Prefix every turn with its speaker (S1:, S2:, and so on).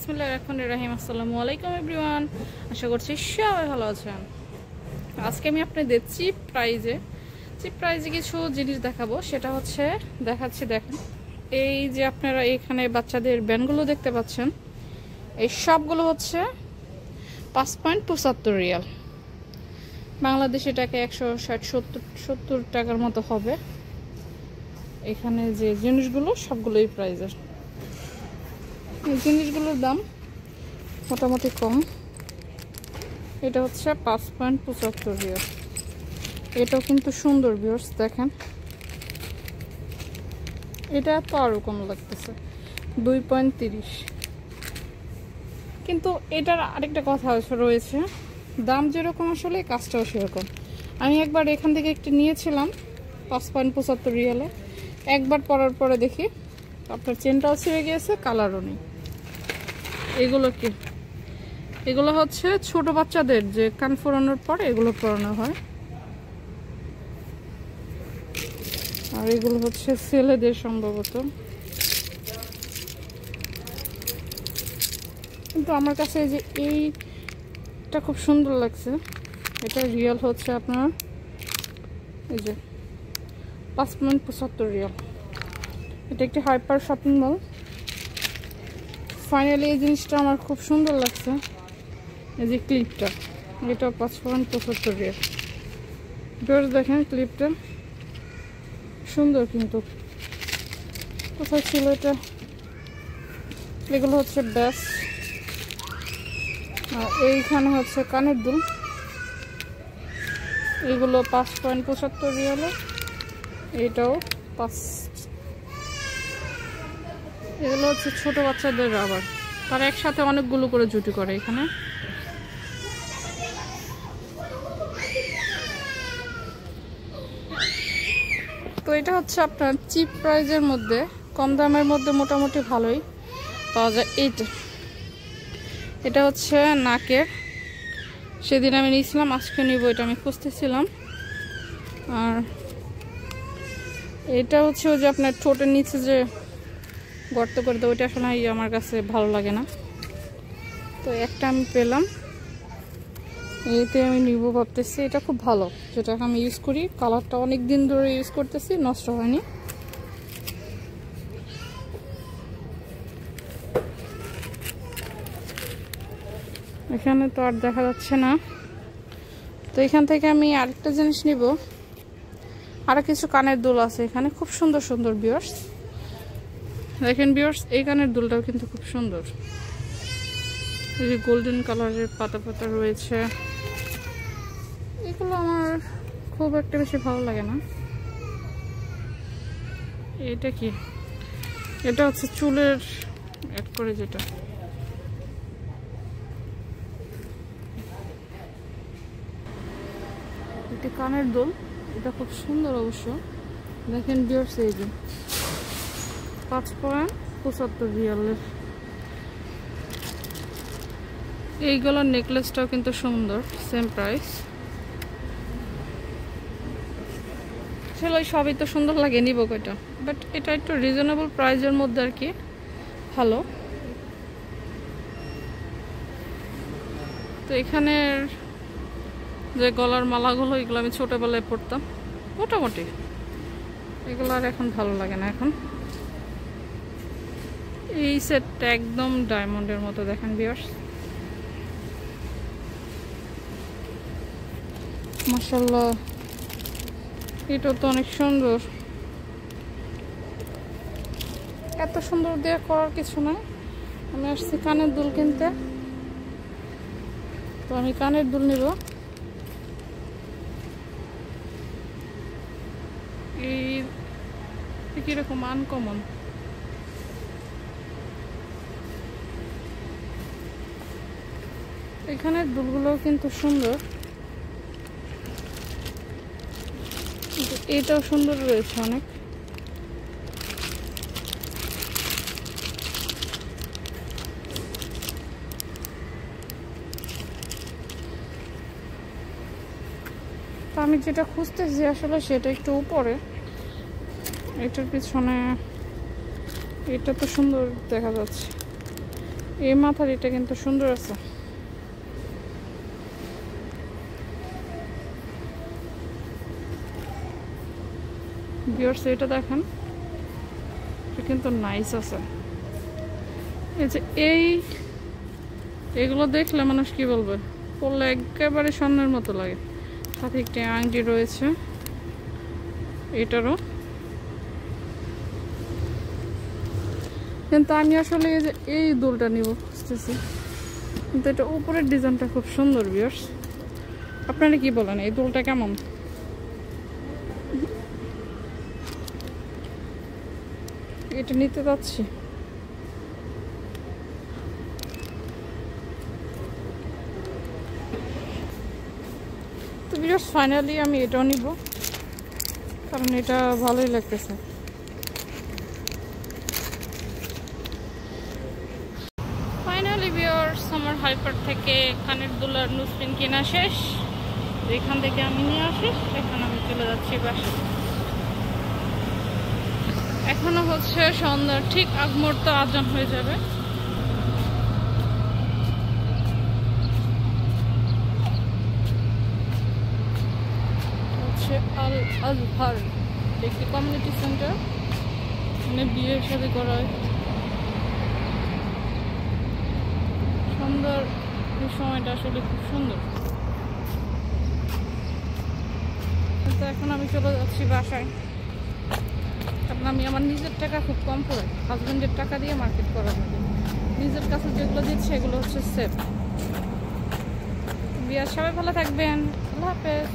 S1: বিসমিল্লাহির রহমানির রহিম। আসসালামু আলাইকুম এভরিওয়ান, আশা করছি সবাই ভালো আছেন। আজকে আমি আপনাদের চিপ প্রাইজে কিছু জিনিস দেখাবো। সেটা হচ্ছে দেখেন, এই যে আপনারা এখানে বাচ্চাদের ব্যান্ডগুলো দেখতে পাচ্ছেন, এই সবগুলো হচ্ছে 5.75 রিয়াল। বাংলাদেশি টাকা 160-70 টাকার মতো হবে। এখানে যে জিনিসগুলো সবগুলোই প্রাইজের। এই জিনিসগুলোর দাম মোটামুটি কম। এটা হচ্ছে 5.75 রিয়াল। এটাও কিন্তু সুন্দর ভিউয়ার্স, দেখেন এটা তো আরও কম লাগতেছে 2.30। কিন্তু এটার আরেকটা কথা রয়েছে, দাম যেরকম আসলে কাজটাও সেরকম। আমি একবার এখান থেকে একটি নিয়েছিলাম 5.75 রিয়ালে। একবার পরার পরে দেখি আপনার চেনটাও ছিঁড়ে গিয়েছে, কালারও নেই। এগুলো হচ্ছে ছোট বাচ্চাদের যে কান ফোরানোর পরে এগুলো পরানো হয়, আর এগুলো হচ্ছে ছেলেদের সম্ভবত। কিন্তু আমার কাছে এই যে এইটা খুব সুন্দর লাগছে। এটা রিয়াল হচ্ছে আপনার এই যে 5.75 রিয়াল। এটা একটি হাইপার শপিং মল। ফাইনালি এই জিনিসটা আমার খুব সুন্দর লাগছে। এই যে ক্লিপটা, এটা 5.75 রিয়াল। দেখেন ক্লিপটা সুন্দর, কিন্তু কোথায় ছিল এটা? এগুলো হচ্ছে ব্যাস। এইখানে হচ্ছে কানের দুল, এগুলো 5.75 রিয়ালে। এটাও 5। এগুলো হচ্ছে ছোট বাচ্চাদের রাবার, তারা একসাথে অনেকগুলো করে জুটি করে এখানে। তো এটা হচ্ছে আপনার চিপ প্রাইজের মধ্যে, কম দামের মধ্যে মোটামুটি ভালোই পাওয়া যায়। এটা হচ্ছে নাকের, সেদিন আমি নিয়েছিলাম, আজকে নিব। এটা আমি খুঁজতেছিলাম। আর এটা হচ্ছে ওই যে আপনার ঠোঁটের নিচে যে গর্ত করে দেয়, ওইটা আসলে আমার কাছে ভালো লাগে না। তো একটা আমি পেলাম, এতে আমি নিব ভাবতেছি। এটা খুব ভালো, যেটা আমি ইউজ করি। কালারটা অনেক দিন ধরে ইউজ করতেছি, নষ্ট হয়নি। এখানে তো আর দেখা যাচ্ছে না। তো এখান থেকে আমি আরেকটা জিনিস নিব। আরো কিছু কানের দুল আছে এখানে, খুব সুন্দর সুন্দর ভিউয়ার্স। দেখেন ভিউয়ার্স, এই কানের দুলটাও কিন্তু খুব সুন্দর। এই যে গোল্ডেন কালারের পাতা পাতা রয়েছে। এগুলো আমার খুব একটা বেশি ভালো লাগে না। এটা কি? এটা হচ্ছে চুলের অ্যাড করে যেটা। একটি কানের দুল, এটা খুব সুন্দর অবশ্য। দেখেন ভিউয়ার্স, এই যে 5.75 রিয়ালের। এইগুলোর নেকলেসটাও কিন্তু সুন্দর, সেম প্রাইস। আসলে সবই তো সুন্দর লাগে, নিব কয়টা। বাট এটা একটু রিজনেবল প্রাইসের মধ্যে আর কি, ভালো। তো এখানের যে গলার মালাগুলো, এগুলো আমি ছোটবেলায় পরতাম মোটামুটি। এগুলো আর এখন ভালো লাগে না। এখন এই সেটটা একদম ডায়মন্ডের মতো, দেখেন ভিউয়ার্স, মাশাআল্লাহ। এটা তো অনেক সুন্দর। এত সুন্দর দিয়ে করার কিছু নয়। আমি আসছি কানের দুল কিনতে, তো আমি কানের দুল নিব। এই কিরকম আনকমন। এখানের দুলগুলোও কিন্তু সুন্দর, এটাও সুন্দর রয়েছে অনেক। তো আমি যেটা খুঁজতেছি আসলে সেটা একটু উপরে। এটার পিছনে এটা তো সুন্দর দেখা যাচ্ছে। এই মাথারিটা কিন্তু সুন্দর আছে। ভিউয়ার্স এটা দেখেন, এটা কিন্তু নাইস আছে। এই যে এইগুলো দেখলে মানুষ কি বলবে, পরলে একেবারে স্বর্ণের মতো লাগে। সাথে একটা আংটি রয়েছে এটারও। কিন্তু আমি আসলে এই যে এই দুলটা নিব বুঝতেছি, কিন্তু এটা উপরের ডিজাইনটা খুব সুন্দর। ভিউয়ার্স আপনারা কি বলেন, এই দুলটা কেমন? এটা নিতে যাচ্ছি। তো ভিউয়ার্স ফাইনালি আমি এটাও নিব, কারণ এটা ভালোই লাগতেছে। ফাইনালি ভিউয়ার্স আমার হাইপার থেকে কানের দুলার নুসপিন কেনা শেষ। এখান থেকে আমি নিয়ে আসি, এখন আমি চলে যাচ্ছি বাসায়। এখনো হচ্ছে সন্ধ্যার ঠিক আগ মুহূর্ত আজান হয়ে যাবে। হচ্ছে আল আজহার একটি কমিউনিটি সেন্টার, মানে বিয়ের সাথে করা হয়। সুন্দর, এই সময়টা আসলে খুব সুন্দর। তো এখন আমি চলে যাচ্ছি বাসায়, কারণ আমি আমার নিজের টাকা খুব কম পড়ে, হাজব্যান্ডের টাকা দিয়ে মার্কেট করা যাবে। নিজের কাছে যেগুলো দিচ্ছে এগুলো হচ্ছে সেফ। বিয়ার সবাই ভালো থাকবেন, আল্লাহ হাফেজ।